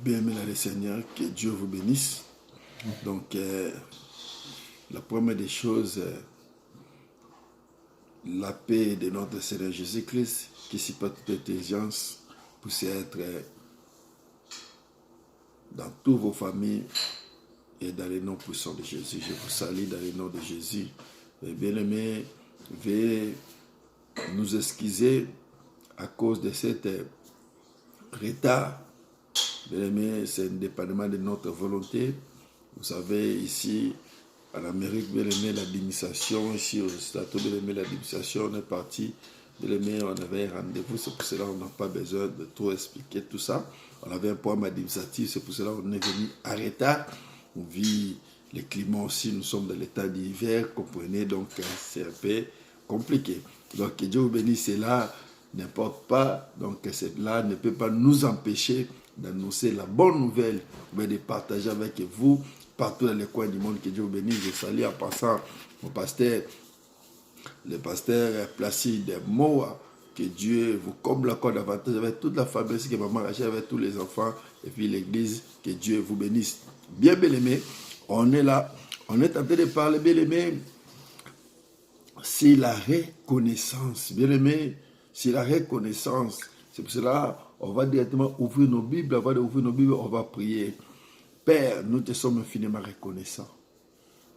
Bien-aimés dans le Seigneur, que Dieu vous bénisse. Donc, la première des choses, la paix de notre Seigneur Jésus-Christ, qui supporte toute intelligence, puisse être dans toutes vos familles et dans les noms puissants de Jésus. Je vous salue dans le nom de Jésus. Bien-aimés, veuillez nous excuser à cause de cet retard. Bien-aimés, c'est indépendamment de notre volonté. Vous savez, ici, en Amérique, bien-aimés, l'administration, ici au Stato, bien-aimés, l'administration, on est parti. Bien-aimés, on avait un rendez-vous, c'est pour cela qu'on n'a pas besoin de trop expliquer tout ça. On avait un programme administratif, c'est pour cela qu'on est venu en retard. On vit les climats aussi, nous sommes dans l'état d'hiver, comprenez, donc c'est un peu compliqué. Donc, que Dieu vous bénisse, cela n'importe pas, donc cela ne peut pas nous empêcher d'annoncer la bonne nouvelle, mais de partager avec vous partout dans les coins du monde. Que Dieu vous bénisse. Je salue en passant mon pasteur, le pasteur Placide Moa. Que Dieu vous comble encore davantage avec toute la famille, que maman Rachel, avec tous les enfants, et puis l'église. Que Dieu vous bénisse. Bien aimé, on est là, on est en train de parler, bien aimé, c'est la reconnaissance. Bien aimé, c'est la reconnaissance. C'est pour cela on va directement ouvrir nos Bibles. Avant d'ouvrir nos Bibles, on va prier. Père, nous te sommes infiniment reconnaissants.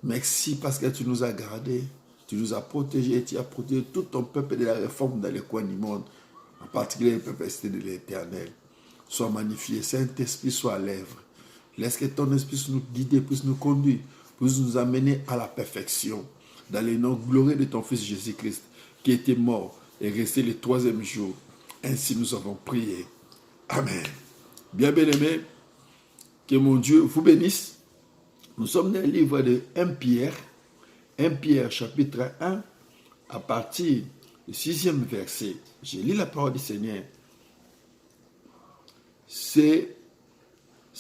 Merci parce que tu nous as gardés, tu nous as protégés, tu as protégé tout ton peuple de la réforme dans les coins du monde, en particulier le peuple de l'Éternel. Sois magnifié, Saint-Esprit soit à l'œuvre. Laisse que ton esprit nous guide, puisse nous conduire, puisse nous amener à la perfection. Dans le nom glorieux de ton Fils Jésus-Christ, qui était mort et resté le troisième jour. Ainsi nous avons prié. Amen. Bien-aimés, que mon Dieu vous bénisse. Nous sommes dans le livre de 1 Pierre chapitre 1, à partir du 6e verset. Je lis la parole du Seigneur. C'est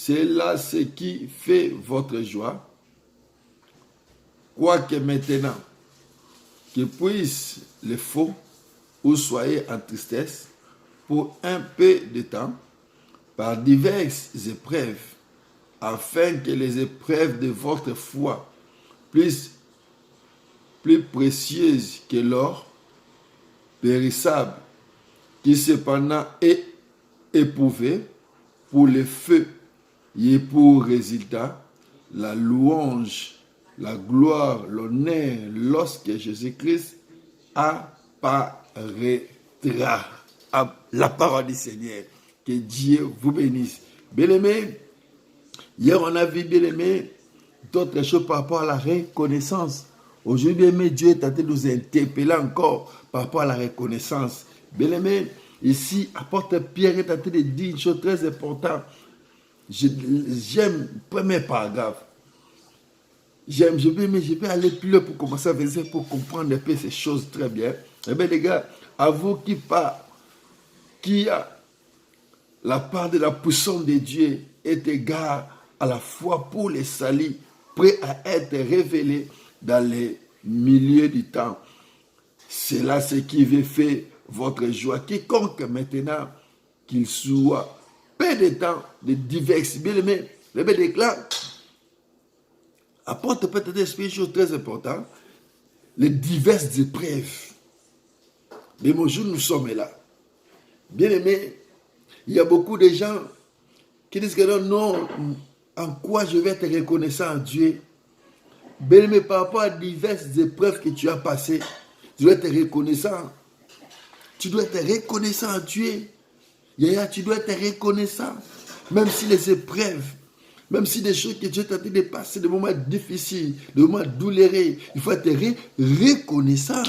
là ce qui fait votre joie. Quoique maintenant, que puissent les faux ou soyez en tristesse pour un peu de temps, par diverses épreuves, afin que les épreuves de votre foi, plus précieuses que l'or, périssable, qui cependant est éprouvé pour le feu, et pour résultat la louange, la gloire, l'honneur, lorsque Jésus-Christ apparaîtra. La parole du Seigneur. Que Dieu vous bénisse. Bien-aimés, hier on a vu, bien-aimés, d'autres choses par rapport à la reconnaissance. Aujourd'hui, bien-aimés, Dieu est en train de nous interpeller encore par rapport à la reconnaissance. Bien-aimés, ici, apôtre Pierre est en train de dire une chose très importante. J'aime le premier paragraphe. Je vais aller plus loin pour commencer à verser, pour comprendre un peu ces choses très bien. Eh bien, les gars, à vous qui a la part de la puissance de Dieu est égale à la foi pour les salis, prêt à être révélé dans les milieux du temps. C'est là ce qui veut faire votre joie. Quiconque maintenant, qu'il soit peu de temps, de diverses. Bien aimé, le Bible déclare, apporte peut-être une chose très importante, les diverses épreuves. Mais bonjour, nous sommes là. Bien aimé, il y a beaucoup de gens qui disent que non, en quoi je vais être reconnaissant à Dieu. Bien aimé, par rapport à diverses épreuves que tu as passées, tu dois être reconnaissant. Tu dois être reconnaissant à Dieu. Yaya, tu dois être reconnaissant. Même si les épreuves, même si des choses que Dieu t'a dit de passer, des moments difficiles, des moments douloureux, il faut être reconnaissant.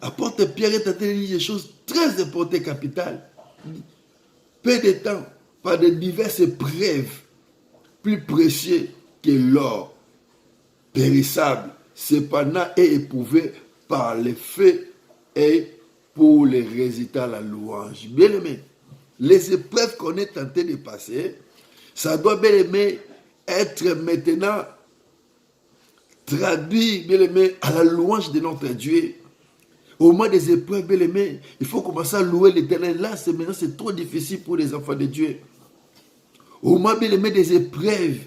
Apôtre Pierre est en train de dire des choses très importantes, capitales. Peu de temps, par de diverses épreuves, plus précieux que l'or, périssable, cependant est éprouvé par les faits et pour les résultats, la louange. Bien aimé, les épreuves qu'on est tenté de passer, ça doit bien aimé être maintenant traduit, bien aimé, à la louange de notre Dieu. Au moment des épreuves, bien aimé, il faut commencer à louer l'Éternel. Là, maintenant, c'est trop difficile pour les enfants de Dieu. Au moment, bien aimé, des épreuves,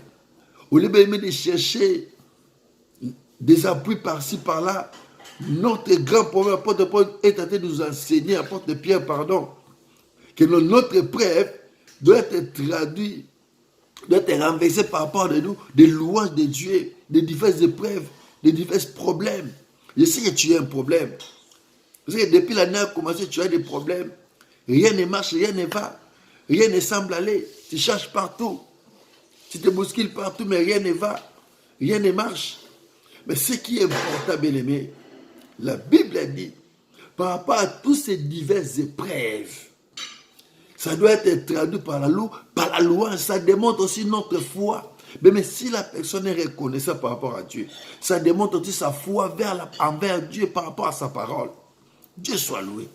au lieu, bien aimé, de chercher des appuis par-ci, par-là, notre grand problème, apôtre Paul est en train de nous enseigner, apôtre Pierre, pardon, que notre épreuve doit être traduite, doit être renversée par rapport à nous, des louanges de Dieu, des diverses épreuves, des divers problèmes. Je sais que tu as un problème. Parce que depuis l'année a commencé, tu as des problèmes. Rien ne marche, rien ne va. Rien ne semble aller. Tu cherches partout. Tu te bouscules partout, mais rien ne va. Rien ne marche. Mais ce qui est important, bien aimé, la Bible a dit, par rapport à toutes ces diverses épreuves, ça doit être traduit par la louange. Ça démontre aussi notre foi. Mais si la personne est reconnaissante par rapport à Dieu, ça démontre aussi sa foi envers Dieu par rapport à sa parole. Dieu soit loué.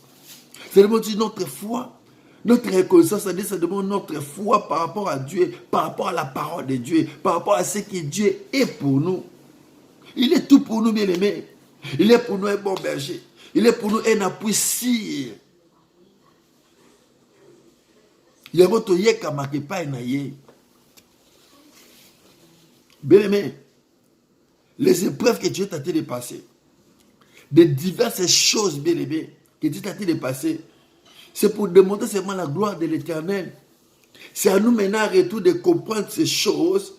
Ça démontre aussi notre foi. Notre reconnaissance, ça demande notre foi par rapport à Dieu, par rapport à la parole de Dieu, par rapport à ce que Dieu est pour nous. Il est tout pour nous, bien-aimés. Il est pour nous un bon berger. Il est pour nous un appui sûr. Il y a votre yeka makepa enaye. Bien-aimés, les épreuves que Dieu t'a fait de passer, de diverses choses, bien-aimés, que Dieu t'a fait de passer, c'est pour démontrer seulement la gloire de l'Éternel. C'est à nous maintenant, à retour, de comprendre ces choses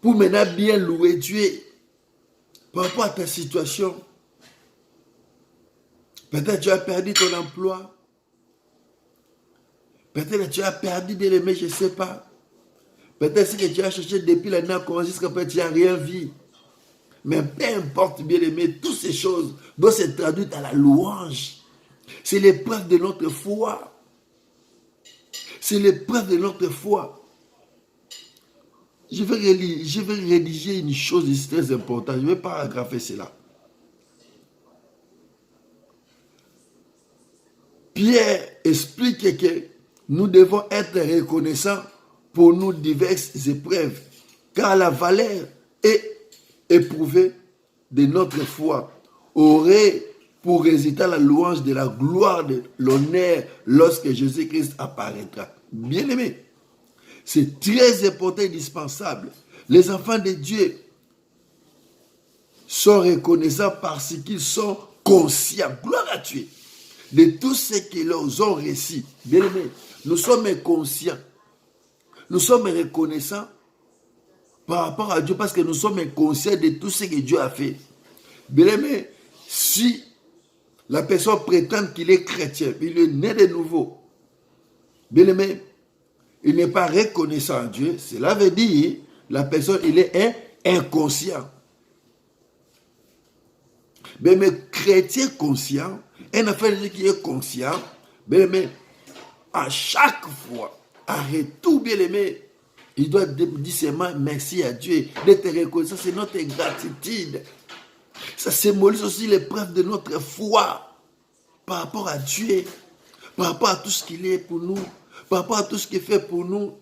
pour maintenant bien louer Dieu par rapport à ta situation. Peut-être tu as perdu ton emploi. Peut-être tu as perdu, bien aimé, je ne sais pas. Peut-être que tu as cherché depuis l'année jusqu'à présent, tu n'as rien vu. Mais peu importe, bien aimé, toutes ces choses doivent se traduire à la louange. C'est l'épreuve de notre foi. C'est l'épreuve de notre foi. Je vais rédiger une chose ici très importante. Je vais paragrapher cela. Pierre explique que nous devons être reconnaissants pour nos diverses épreuves, car la valeur éprouvée de notre foi aurait pour résultat la louange de la gloire de l'honneur lorsque Jésus-Christ apparaîtra. Bien-aimés, c'est très important et indispensable. Les enfants de Dieu sont reconnaissants parce qu'ils sont conscients, gloire à Dieu, de tout ce qu'ils ont réussi. Bien-aimés, nous sommes conscients. Nous sommes reconnaissants par rapport à Dieu parce que nous sommes conscients de tout ce que Dieu a fait. Bien-aimés, si la personne prétend qu'il est chrétien, il est né de nouveau, bien-aimé, il n'est pas reconnaissant à Dieu, cela veut dire la personne, il est inconscient. Mais chrétien conscient, un affaire qui est conscient, bien-aimé, à chaque fois, à retour, bien-aimé, il doit dire seulement merci à Dieu, d'être reconnaissant, c'est notre gratitude. Ça symbolise aussi l'épreuve de notre foi par rapport à Dieu, par rapport à tout ce qu'il est pour nous, par rapport à tout ce qu'il fait pour nous.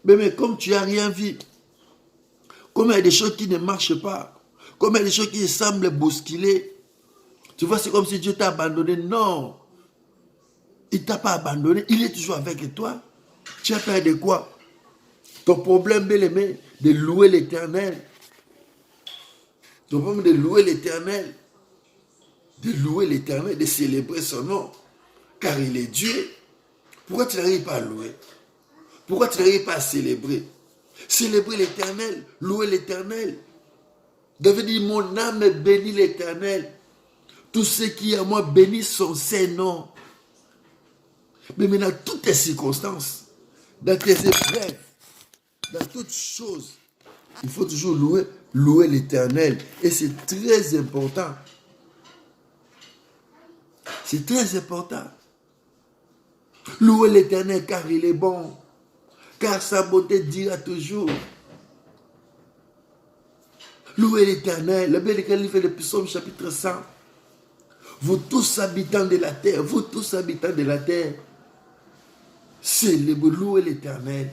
Mais comme tu n'as rien vu, comme il y a des choses qui ne marchent pas, comme il y a des choses qui semblent bousculer, tu vois, c'est comme si Dieu t'a abandonné. Non, il ne t'a pas abandonné, il est toujours avec toi. Tu as peur de quoi? Ton problème, bien aimé, de louer l'Éternel. Ton problème de louer l'Éternel. De louer l'Éternel, de célébrer son nom. Car il est Dieu. Pourquoi tu n'arrives pas à louer? Pourquoi tu n'arrives pas à célébrer? Célébrer l'Éternel, louer l'Éternel. David dit, mon âme bénit l'Éternel. Tout ce qui est à moi bénit son Saint-Nom. Mais maintenant, toutes tes circonstances, dans tes épreuves, dans toutes choses, il faut toujours louer l'Éternel. Et c'est très important. C'est très important. Louer l'Éternel car il est bon. Car sa bonté dira toujours. Louer l'Éternel. Le Bible fait le psaume chapitre 100. Vous tous habitants de la terre, vous tous habitants de la terre, célébrez, louez l'Éternel.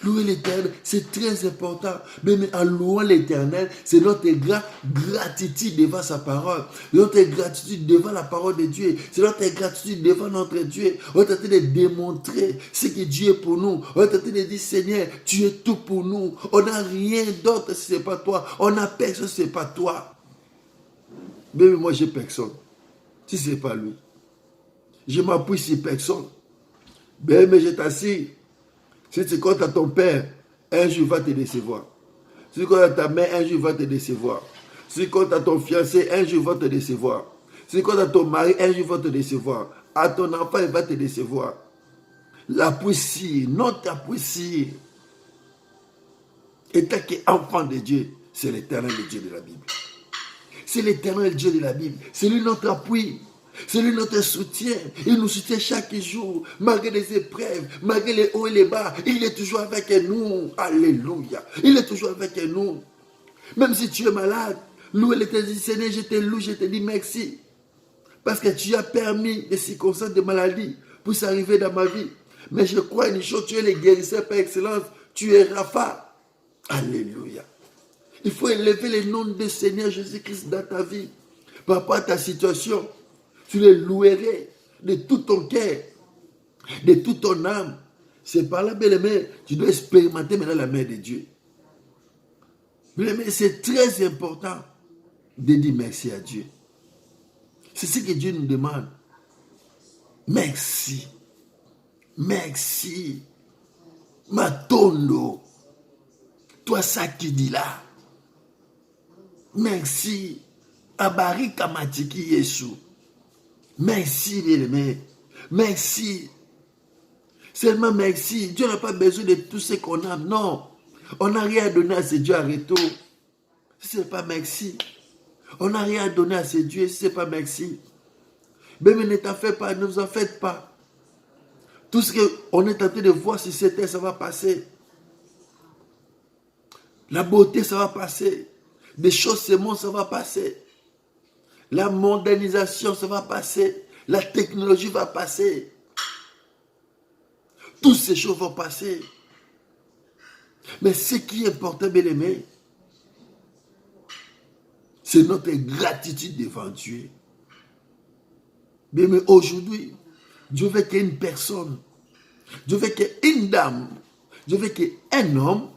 Louer l'Éternel, c'est très important. Mais en louant l'Éternel, c'est notre gratitude devant sa parole. Notre gratitude devant la parole de Dieu. C'est notre gratitude devant notre Dieu. On est en train de démontrer ce que Dieu est pour nous. On est en train de dire, Seigneur, tu es tout pour nous. On n'a rien d'autre si ce n'est pas toi. On n'a personne si ce n'est pas toi. Même moi, j'ai personne. Si ce n'est pas lui. Je m'appuie sur personne. Mais je t'assure, si tu comptes à ton père, un jour il va te décevoir. Si tu comptes à ta mère, un jour il va te décevoir. Si tu comptes à ton fiancé, un jour il va te décevoir. Si tu comptes à ton mari, un jour il va te décevoir. À ton enfant, il va te décevoir. L'appuie, non t'appuie. Et tant qu'enfant de Dieu, c'est l'éternel Dieu de la Bible. C'est l'éternel Dieu de la Bible. C'est lui notre appui. C'est lui notre soutien. Il nous soutient chaque jour, malgré les épreuves, malgré les hauts et les bas. Il est toujours avec nous. Alléluia. Il est toujours avec nous. Même si tu es malade, loue l'Éternel, Seigneur, je te loue, je te dis merci. Parce que tu as permis des circonstances de maladie pour s'arriver dans ma vie. Mais je crois une chose, tu es le guérisseur par excellence. Tu es Rapha. Alléluia. Il faut élever le nom du Seigneur Jésus-Christ dans ta vie. Par rapport à ta situation, tu le louerais de tout ton cœur, de toute ton âme. C'est par là, bien-aimé, tu dois expérimenter maintenant la main de Dieu. Bien-aimé, c'est très important de dire merci à Dieu. C'est ce que Dieu nous demande. Merci. Merci. Matondo. Toi, ça qui dit là. Merci. Abari Kamatiki Yesu. Merci, bien-aimé. Merci. Seulement merci. Dieu n'a pas besoin de tout ce qu'on a. Non. On n'a rien à donner à ce Dieu en retour. Si ce n'est pas merci. On n'a rien à donner à ce Dieu si ce n'est pas merci. Mais ne t'en faites pas, ne vous en faites pas. Tout ce qu'on est en train de voir sur cette terre, ça va passer. La beauté, ça va passer. Des choses, ces mondes, ça va passer. La mondialisation, ça va passer. La technologie va passer. Toutes ces choses vont passer. Mais ce qui est important, bien aimé, c'est notre gratitude devant Dieu. Mais aujourd'hui, Dieu veut qu'une personne, Dieu veut qu'une dame, Dieu veut qu'un homme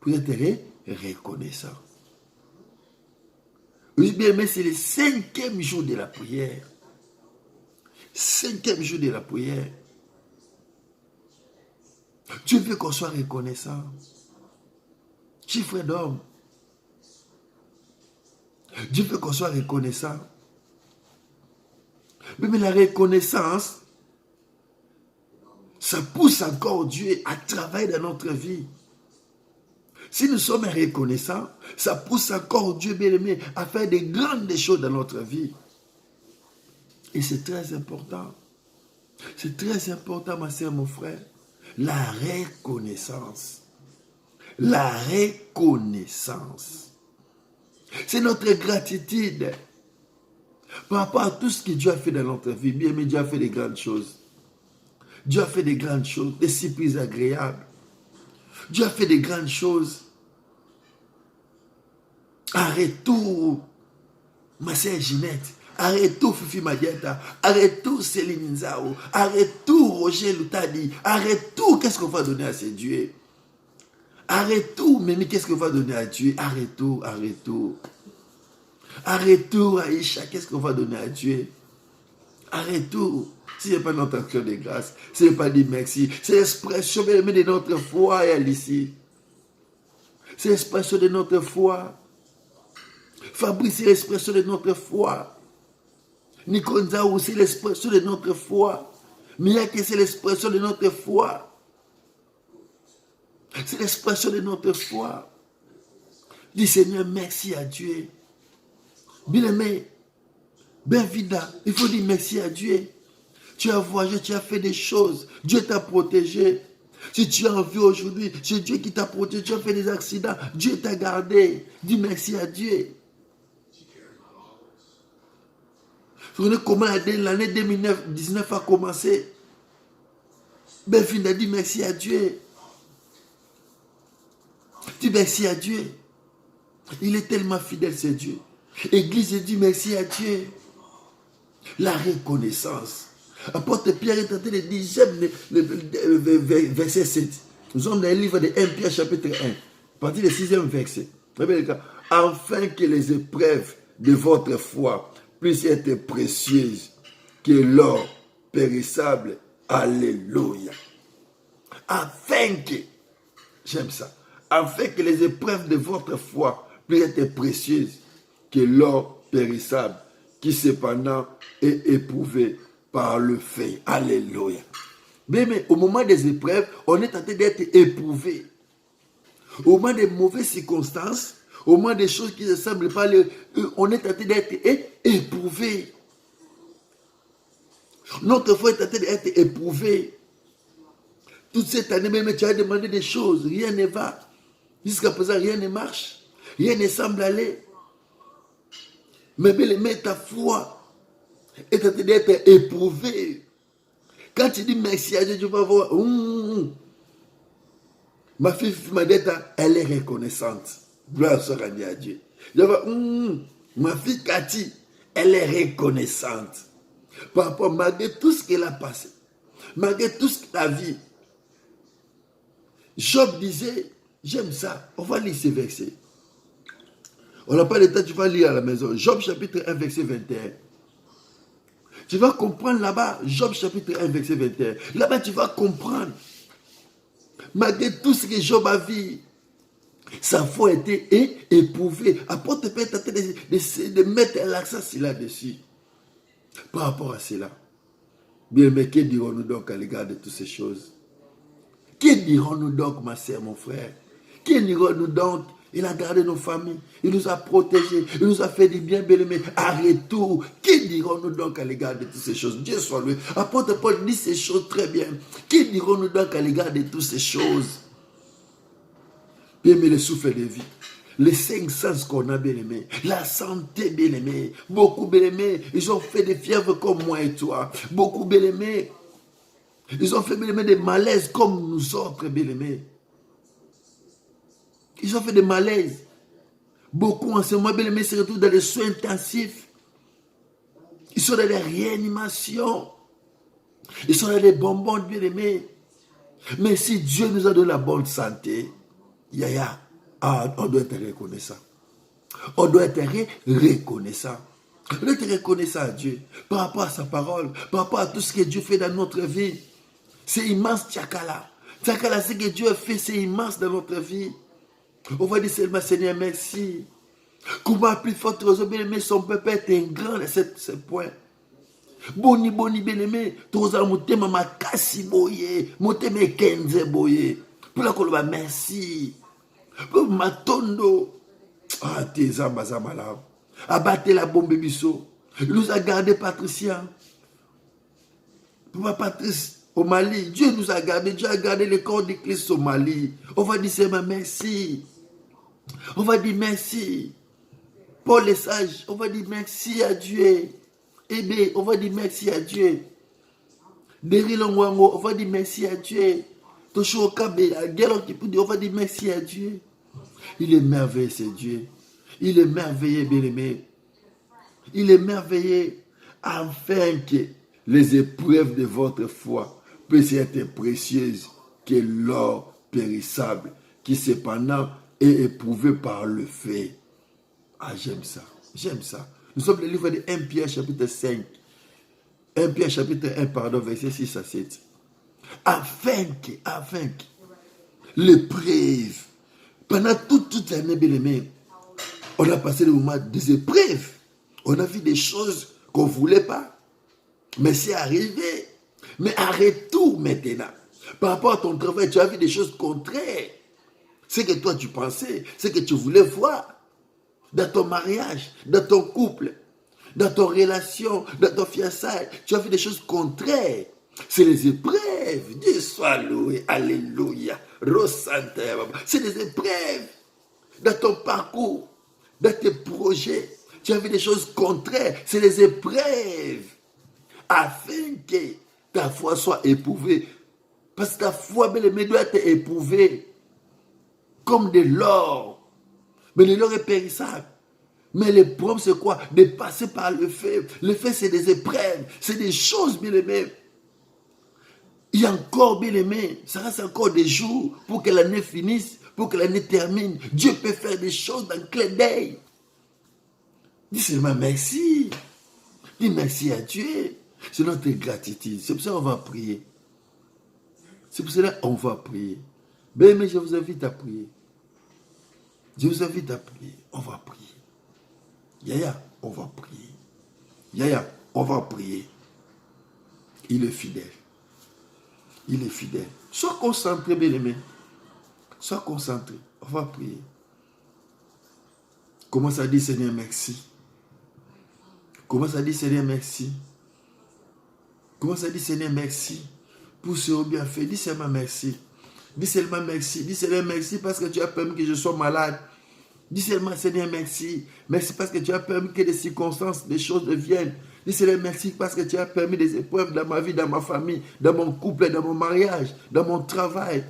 puisse être reconnaissant. Oui, bien, mais c'est le 5e jour de la prière. 5e jour de la prière. Dieu veut qu'on soit reconnaissant. Chiffre d'homme. Dieu veut qu'on soit reconnaissant. Mais la reconnaissance, ça pousse encore Dieu à travailler dans notre vie. Si nous sommes reconnaissants, ça pousse encore Dieu bien-aimé à faire de grandes choses dans notre vie. Et c'est très important. C'est très important, ma soeur, mon frère. La reconnaissance. La reconnaissance. C'est notre gratitude par rapport à tout ce que Dieu a fait dans notre vie. Bien, mais Dieu a fait de grandes choses. Dieu a fait de grandes choses, des surprises agréables. Dieu a fait de grandes choses. Arrête tout, ma sœur Ginette. Arrête tout, Fifi Madiata. Arrête tout, Céline Nzao. Arrête tout, Roger Loutadi. Arrête tout, qu'est-ce qu'on va donner à ces dieux? Arrête tout, Mémi, qu'est-ce qu'on va donner à Dieu? Arrête tout, arrête tout. Arrête tout, Aïcha, qu'est-ce qu'on va donner à Dieu? Arrête tout. Ce n'est pas notre action de grâce, ce n'est pas dire merci, c'est l'expression même de notre foi, ici. C'est l'expression de notre foi. Fabrice, c'est l'expression de notre foi. Nikonzaou, c'est l'expression de notre foi. Miyake, c'est l'expression de notre foi. C'est l'expression de notre foi. Dis Seigneur, merci à Dieu. Bien-aimé, ben vida, il faut dire merci à Dieu. Tu as voyagé, tu as fait des choses. Dieu t'a protégé. Si tu es en vie aujourd'hui, c'est Dieu qui t'a protégé. Tu as fait des accidents. Dieu t'a gardé. Dis merci à Dieu. Vous savez comment l'année 2019 a commencé? Ben, fin a dit merci à Dieu. Dis merci à Dieu. Il est tellement fidèle, c'est Dieu. Église, dit merci à Dieu. La reconnaissance. Apôtre Pierre est en train de dire, j'aime le verset 7. Nous sommes dans le livre de 1 Pierre chapitre 1, à partir du 6e verset. Afin que les épreuves de votre foi puissent être précieuses que l'or périssable. Alléluia. Afin que, j'aime ça, afin que les épreuves de votre foi puissent être précieuses que l'or périssable qui cependant est éprouvé par le feu. Alléluia. Mais au moment des épreuves, on est en train d'être éprouvé. Au moment des mauvaises circonstances, au moment des choses qui ne semblent pas, on est en train d'être éprouvé. Notre foi est en train d'être éprouvée. Toute cette année, même tu as demandé des choses, rien ne va. Jusqu'à présent, rien ne marche. Rien ne semble aller. Mais ta foi est en train d'être éprouvée. Quand tu dis merci à Dieu, tu vas voir. Ma fille Madetta, elle est reconnaissante. Gloire soit rendue à Dieu. Je vois, ma fille Cathy, elle est reconnaissante. Par rapport, malgré tout ce qu'elle a passé, malgré tout ce qu'elle a vu. Job disait, j'aime ça. On va lire ces versets. On n'a pas le temps, tu vas lire à la maison. Job chapitre 1, verset 21. Tu vas comprendre là-bas, Job chapitre 1, verset 21. Là-bas, tu vas comprendre. Malgré tout ce que Job a vu, sa foi a été éprouvée. Apôtre Pierre est en train de mettre l'accent là-dessus. Par rapport à cela. Bien, mais que dirons-nous donc à l'égard de toutes ces choses? Que dirons-nous donc, ma sœur, mon frère? Que dirons-nous donc? Il a gardé nos familles, il nous a protégés, il nous a fait du bien, bien-aimé. Arrêtons. Que dirons-nous donc à l'égard de toutes ces choses? Dieu soit loué. Apôtre Paul dit ces choses très bien. Que dirons-nous donc à l'égard de toutes ces choses? Bien-aimé, le souffle de vie, les 5 sens qu'on a, bien-aimé, la santé, bien-aimé, beaucoup, bien-aimé, ils ont fait des fièvres comme moi et toi. Beaucoup, bien-aimé, ils ont fait, bien-aimé, des malaises comme nous autres, bien-aimé. Ils ont fait des malaises. Beaucoup en ce moment, bien-aimés, se retrouvent dans des soins intensifs. Ils sont dans des réanimations. Ils sont dans des bonbons, bien-aimés. Mais si Dieu nous a donné la bonne santé, on doit être reconnaissant. On doit être reconnaissant. On doit être reconnaissant à Dieu par rapport à sa parole, par rapport à tout ce que Dieu fait dans notre vie. C'est immense, Tchakala. Tchakala, ce que Dieu a fait, c'est immense dans notre vie. On va dire seulement, Seigneur, merci. Comment plus forte raison, bien-aimé, son peuple est un grand à ce point. Boni, bien-aimé, toza motema makasi boye, motema kenze boye. Pour la koloma, merci. Pour matondo. Ah, tes zamba abattez la bombe biso. Il nous a gardé Patricia. Pour Patrice. Au Mali, Dieu nous a gardé, Dieu a gardé le corps de Christ au Mali. On va dire seulement merci. On va dire merci. Paul les sages, on va dire merci à Dieu. Ebe, on va dire merci à Dieu. Derilongwango, on va dire merci à Dieu. Tosho Kabe, on va dire merci à Dieu. Il est merveilleux, c'est Dieu. Il est merveilleux, bien-aimé. Il est merveilleux afin que les épreuves de votre foi puissent être précieuses que l'or périssable, qui cependant est éprouvé par le feu. Ah, j'aime ça. J'aime ça. Nous sommes dans le livre de 1 Pierre chapitre 5. 1 Pierre chapitre 1, pardon, verset 6 à 7. Afin que l'épreuve, pendant toute l'année, bien-aimé, on a passé le moment des épreuves. On a vu des choses qu'on ne voulait pas. Mais c'est arrivé. Mais arrête tout maintenant. Par rapport à ton travail, tu as vu des choses contraires. Ce que toi tu pensais, ce que tu voulais voir. Dans ton mariage, dans ton couple, dans ton relation, dans ton fiançailles, tu as vu des choses contraires. C'est les épreuves. Dieu soit loué. Alléluia. C'est des épreuves. Dans ton parcours, dans tes projets, tu as vu des choses contraires. C'est les épreuves. Afin que ta foi soit éprouvée. Parce que ta foi, bien-aimée, doit être éprouvée. comme de l'or. Mais de l'or est périssable. Mais l'épreuve, c'est quoi? De passer par le feu. Le feu, c'est des épreuves. C'est des choses, bien aimés. Il y a encore, bien aimé, ça reste encore des jours pour que l'année finisse, pour que l'année termine. Dieu peut faire des choses d'un clin d'œil. Dis seulement merci. Dis merci à Dieu. C'est notre gratitude. C'est pour ça qu'on va prier. C'est pour cela qu'on va prier. Bien aimé, je vous invite à prier. Je vous invite à prier. On va prier. Yaya, on va prier. Yaya, on va prier. Il est fidèle. Il est fidèle. Sois concentré, bien-aimé. Sois concentré. On va prier. Commence à dire, Seigneur, merci. Commence à dire, Seigneur, merci. Commence à dire, Seigneur, merci. Pour ce bienfait. Dis seulement merci. Dis seulement merci. Dis seulement merci parce que tu as permis que je sois malade. Dis seulement, Seigneur, merci. Merci parce que tu as permis que des circonstances, des choses deviennent. Dis Seigneur, merci parce que tu as permis des épreuves dans ma vie, dans ma famille, dans mon couple, dans mon mariage, dans mon travail,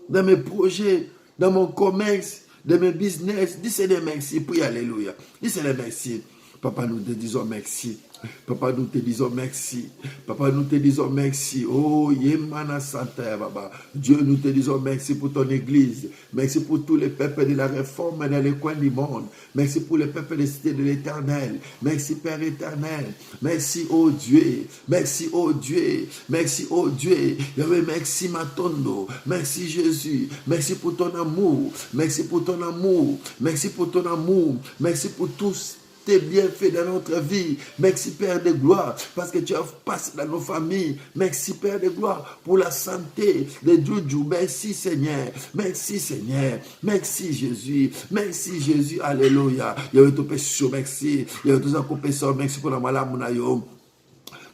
dans mes projets, dans mon commerce, dans mes business. Dis Seigneur, merci. Prie, alléluia. Dis Seigneur, merci. Papa, nous te disons merci. Papa, nous te disons merci. Papa, nous te disons merci. Oh, Yemana Santa Baba. Dieu, nous te disons merci pour ton église. Merci pour tous les peuples de la réforme dans les coins du monde. Merci pour les peuples des cités de l'éternel. Merci, Père éternel. Merci, oh Dieu. Merci, oh Dieu. Merci, oh Dieu. Merci, Matondo. Merci, Jésus. Merci pour ton amour. Merci pour ton amour. Merci pour ton amour. Merci pour tous tes bienfaits dans notre vie. Merci Père de gloire parce que tu as passé dans nos familles. Merci Père de gloire pour la santé de Djoudjou. Merci Seigneur. Merci Seigneur. Merci Jésus. Merci Jésus. Alléluia. Il y a eu tout péché. Merci. Il y a eu tout ça pour péché. Merci pour la maladie.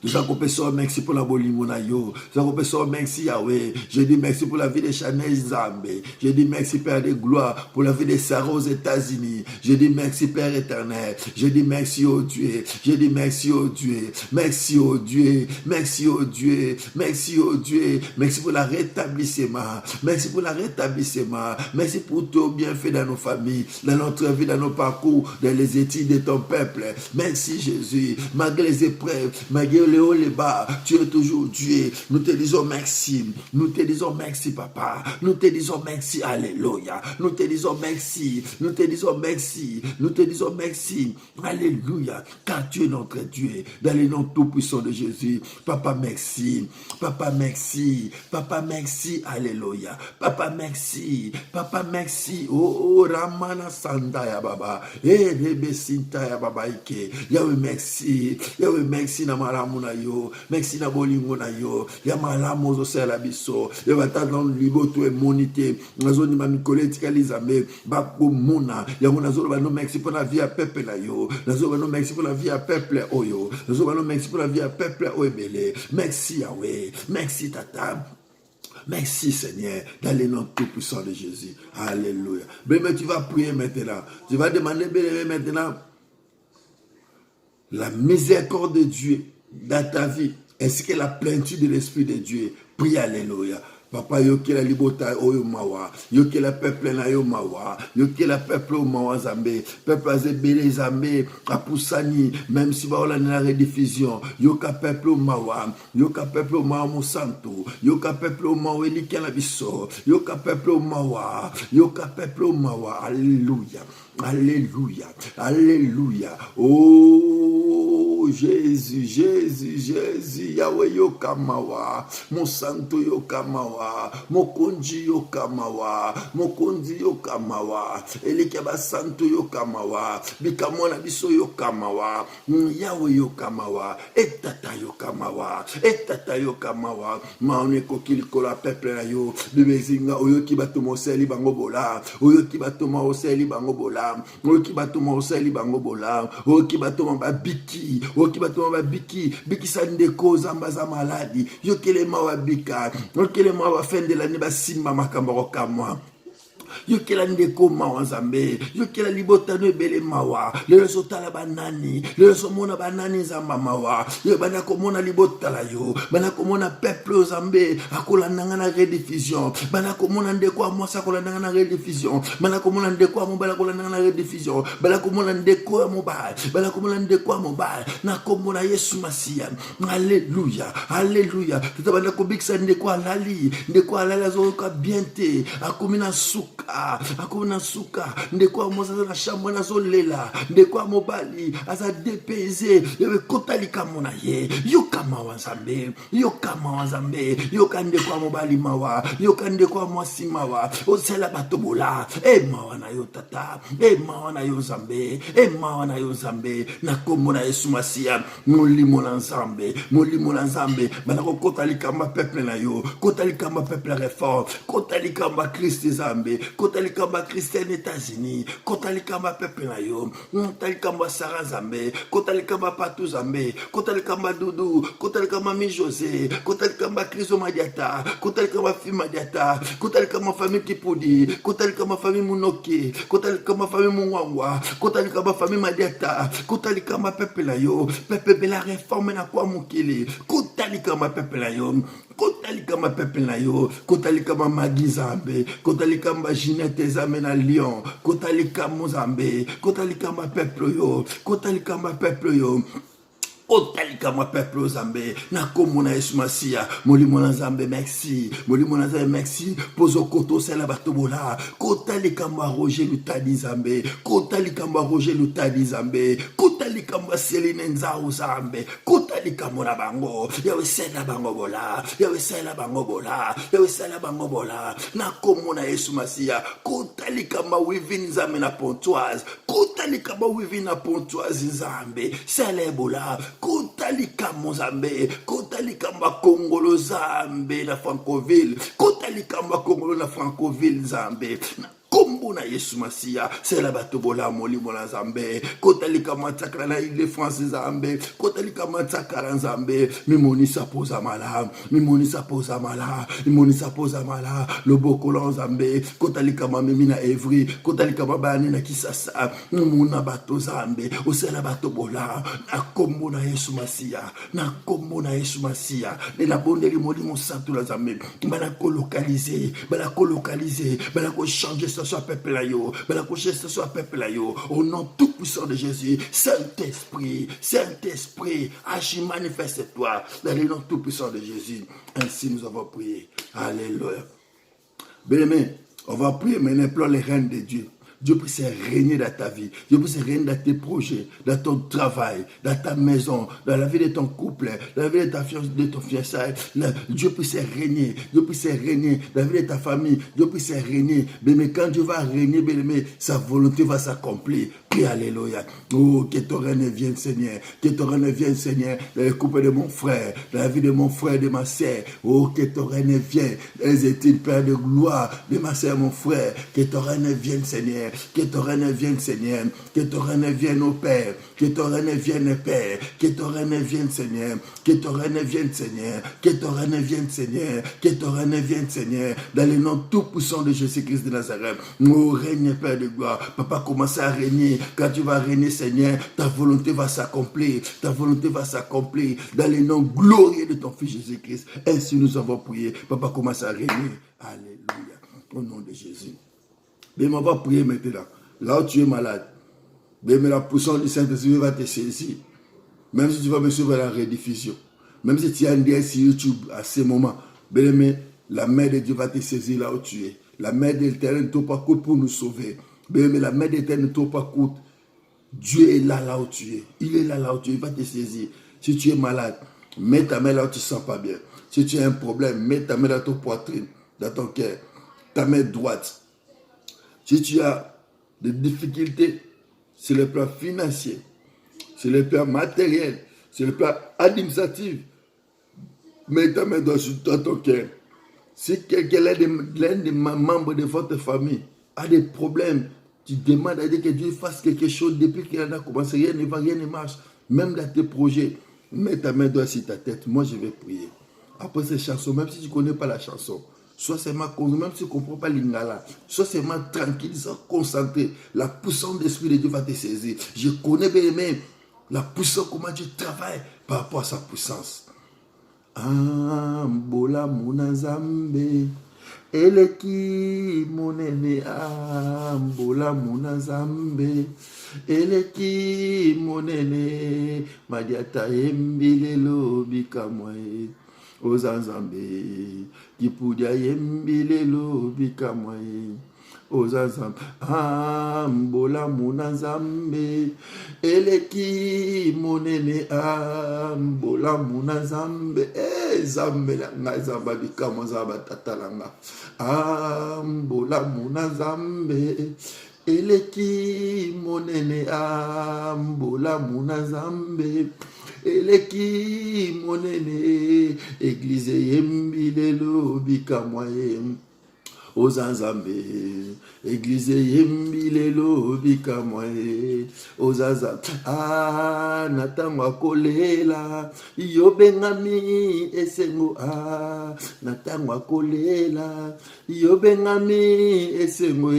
Nous accompagnons, merci pour la bolimonayo. Nous accompagnons, merci Yahweh. Je dis merci pour la vie de Chanel Zambé. Je dis merci Père de gloire pour la vie de Sarah aux États-Unis. Je dis merci Père éternel. Je dis merci au Dieu. Je dis merci au Dieu. Merci au Dieu. Merci au Dieu. Merci au Dieu. Merci pour le rétablissement. Merci pour le rétablissement. Merci pour tout bienfait dans nos familles, dans notre vie, dans nos parcours, dans les études de ton peuple. Merci Jésus. Malgré les épreuves, malgré les hauts, les bas, tu es toujours Dieu. Nous te disons merci. Nous te disons merci, Papa. Nous te disons merci. Alléluia. Nous te disons merci. Nous te disons merci. Nous te disons merci. Alléluia. Car tu es notre Dieu. Dans le nom tout-puissant de Jésus. Papa, merci. Papa, merci. Papa, merci. Alléluia. Papa, merci. Papa, merci. Oh, Ramana Sandaya Baba. Eh, Rebesinta Baba Ike. Yahweh, merci. Yahweh, merci. Namaramu. Merci na bolingo na yo ya malamu ozosala biso ya batata liboto emonite nazoni mamikole tikalizambe bakomona yango nazoloba no merci pour la vie à peuple na yo nazoloba no merci pour la vie à peuple oyo nazoloba no merci pour la vie à peuple oyebele. Merci Yahweh, merci Tata. Merci Seigneur, dans le nom tout puissant de Jésus. Alléluia. Mais tu vas prier maintenant. Tu vas demander maintenant la miséricorde de Dieu dans ta vie, ainsi que la plénitude de l'Esprit de Dieu. Prie, alléluia. Papa, yo ki la libota oyo mawa, yo ki la peuple na yo mawa, yo ki la peuple o mawa zambe, peuple azebele zambe, apusani, même si ba na rediffusion, yo ka peuple o mawa, yo ka peuple o mawa musanto, yo ka peuple o mawa eliki la biso, yo ka peuple o mawa, yo ka peuple o mawa. Alléluia. Alléluia. Alléluia. Oh Jésus, Jésus, Jésus, Yahweh yokamawa, mon santo yokamawa, mon konji yokamawa, mon konzi yokamawa, elikaba santo yokamawa, bikamona biso yokamawa, Yahweh yokamawa, etata yokamawa, maone kokilikola peuple na yo, bebezinga oyo kibato moseli bango bola, oyo kibato moseli bango bola, oyo kibato moseli bango bola, oyo kibato mabiki, okibatoma babiki biki sandeko zamba za maladi yokelema wabika yokelema wafendela ne basimba makambo kamwa Yokela ndeko mawa nzambe. Yokela libotano ebele mawa. Lelo sotala banani. Lelo somona banani nzamba mawa. Yo bana komona libotala yo. Bana komona peuple nzambe. Akola nangana rediffusion. Bana komona ndeko amwasa akola nangana rediffusion. Bana komona ndeko amobala akola nangana rediffusion. Bana komona ndeko amobala. Bana komona ndeko amobala. Na komona Yesu Masia. Alléluia. Alléluia. Tutabanda kobikisa ndeko alali. Ndeko alali azoka biente. Akomina suka. Akomina suka. Ndeko amosa na chambre na zolela. Ndeko amobali. Aza dépayser. Yewe kotali kamona ye. Yoka mawa nzambe. Yoka mawa nzambe. Yoka ndeko amobali mawa. Yoka ndeko amwasi mawa. Osela batobola. Mawa na yo tata. Mawa na yo nzambe. Mawa na yo nzambe. Na komona Yesu Masia. Molimo na nzambe. Molimo na nzambe. Banako kotali kamba peuple na yo. Kotali kamba peuple réforme. Kotali kamba Christ nzambe. Kotali kamba Christian États-Unis. Kotali kamba peuple na yo. Kotali kamba Sarah nzambe. Kotali kamba Patou nzambe. Kotali kamba Doudou. Kotali kamba Mi José. Kotali kamba Kristo Madiata. Kotali kamba Fi Madiata. Kotali kamba famille Kipudi. Kotali kamba famille Munoki. Kotali kamba famille Mungwangwa. Kotali kamba famille Madiata. Kotali kamba peuple na yo. Peuple la réforme na kwa mukili. Kotali kamba peuple na yo. Kotali kamba peuple na yo. Kotali kamba Magi Nzambe. Kotali kamba Ginette Nzambe na Lyon. Kotali kamba Nzambe. Kotali kamba peuple yo. Kotali kamba peuple yo. Otalika ma peuple Zambé, na komona Yesu Masia, molimo na Zambé merci, molimo na Zambé merci, pozo koto sela batobola, kotalika ma Roger Lutadi Zambé, kotalika ma Roger Lutadi Zambé, kotalika ma Céline Nzao Zambé, kotalika mona bango, yawe sela bango bola, yawe sela bango bola, yawe sela bango bola, na komona Yesu Masia, kotalika ma Wivin Zambé na Pontoise, kotalika ma Wivin na Pontoise Zambé, sela bola. Kotalika Mozambe, kotalika Makongolo Zambe na Francoville, kotalika Makongolo na Francoville Zambe. Kombo na Yesu Masia, c'est la batobola molimo na Zambe, kotalika matakra na ile France Zambe, kotalika matakra Zambe, mimoni sa posa mala, mimoni sa posa mala, mimoni sa posa mala, le bokolo Zambe, kotalika mamimi na Evry, kotalika babani na Kisasa, muna bato Zambe, o c'est la batobola, na kombo na Yesu Masia, na kombo na Yesu Masia, de la bondeli molimo santo la Zambe, bana kolokaliser, bana ko changer soit peuple là yo, la prochaine soit peuple là yo, au nom tout puissant de Jésus, Saint-Esprit, agis, manifeste-toi dans le nom tout puissant de Jésus. Ainsi nous avons prié. Alléluia. Bien-aimé, on va prier maintenant pour les règnes de Dieu. Dieu puisse régner dans ta vie. Dieu puisse régner dans tes projets, dans ton travail, dans ta maison, dans la vie de ton couple, dans la vie de ton fiançailles. Dieu puisse régner. Dieu puisse régner dans la vie de ta famille. Dieu puisse régner. Mais quand Dieu va régner, bien-aimé, sa volonté va s'accomplir. Prie, alléluia. Oh, que ton règne vienne, Seigneur. Que ton règne vienne, Seigneur, dans le couple de mon frère, dans la vie de mon frère et de ma sœur. Oh, que ton règne vienne dans les études, Père de gloire, de ma sœur et mon frère. Que ton règne vienne, Seigneur. Que ton règne vienne, Seigneur. Que ton règne vienne, au Père. Que ton règne vienne, Père. Que ton règne vienne, Seigneur. Que ton règne vienne, Seigneur. Que ton règne vienne, Seigneur. Que ton règne vienne, Seigneur. Dans le nom tout puissant de Jésus-Christ de Nazareth. Oh, règne, Père de gloire. Papa, commence à régner. Quand tu vas régner, Seigneur, ta volonté va s'accomplir. Ta volonté va s'accomplir dans le nom glorieux de ton Fils Jésus-Christ. Ainsi nous avons prié. Papa, commence à régner. Alléluia. Au nom de Jésus. Mais on va prier maintenant. Là où tu es malade, mais la puissance du Saint-Esprit va te saisir. Même si tu vas me suivre à la rediffusion. Même si tu as un lien sur YouTube à ce moment. Mais la main de Dieu va te saisir là où tu es. La main de l'Éternel ne tourne pas court pour nous sauver. Mais la main de l'Éternel ne tourne pas court. Dieu est là où tu es. Il est là où tu es. Il va te saisir. Si tu es malade, mets ta main là où tu ne sens pas bien. Si tu as un problème, mets ta main dans ton poitrine, dans ton cœur. Ta main droite. Si tu as des difficultés sur le plan financier, sur le plan matériel, sur le plan administratif, mets ta main dans ton cœur. Si l'un des membres de votre famille a des problèmes, tu demandes à Dieu que Dieu fasse quelque chose depuis qu'il en a commencé. Rien ne va, rien ne marche. Même dans tes projets, mets ta main droite sur ta tête. Moi, je vais prier. Après ces chansons, même si tu ne connais pas la chanson, sois seulement concentré, même si tu ne comprends pas l'ingala, sois seulement tranquille, sois concentré. La puissance de l'Esprit de Dieu va te saisir. Je connais bien aimé la puissance, comment Dieu travaille par rapport à sa puissance. Ambola munazambe, eleki monene ambola munazambe, eleki monene madiata embilelo bikamwae. Ozanzambe, kipudia yembilelo bikamwae. Ozazam, ambola munazambe, eleki monene ambola munazambe, zambe langa zamba bikamo zaba tatalanga, ambola munazambe, eleki monene ambola munazambe, eleki monene, église yembilelo bikamwae. Ozanzambe, église yembilelo bikamwae. Ozaza, natangwa kolela, yobengami esengo, natangwa kolela, yobengami esengo,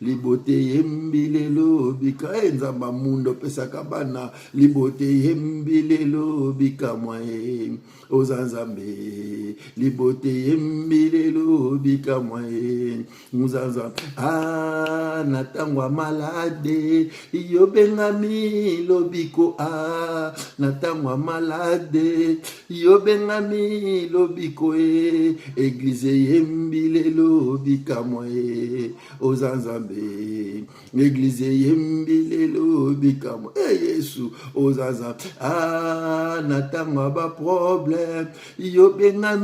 libote yembilelo bika, enzamba mundo pesa kabana, libote yembilelo bikamwae. Ozanzambe, libote yembilelo bikamwae. Muzaza, natangwa malade, yobengami lobiko, natangwa malade, yobengami lobiko, église yembilelo bikamwae. Ozanzambe, église yembilelo bikamwae. Yesu, ozaza, natangwa ba problème, yobengami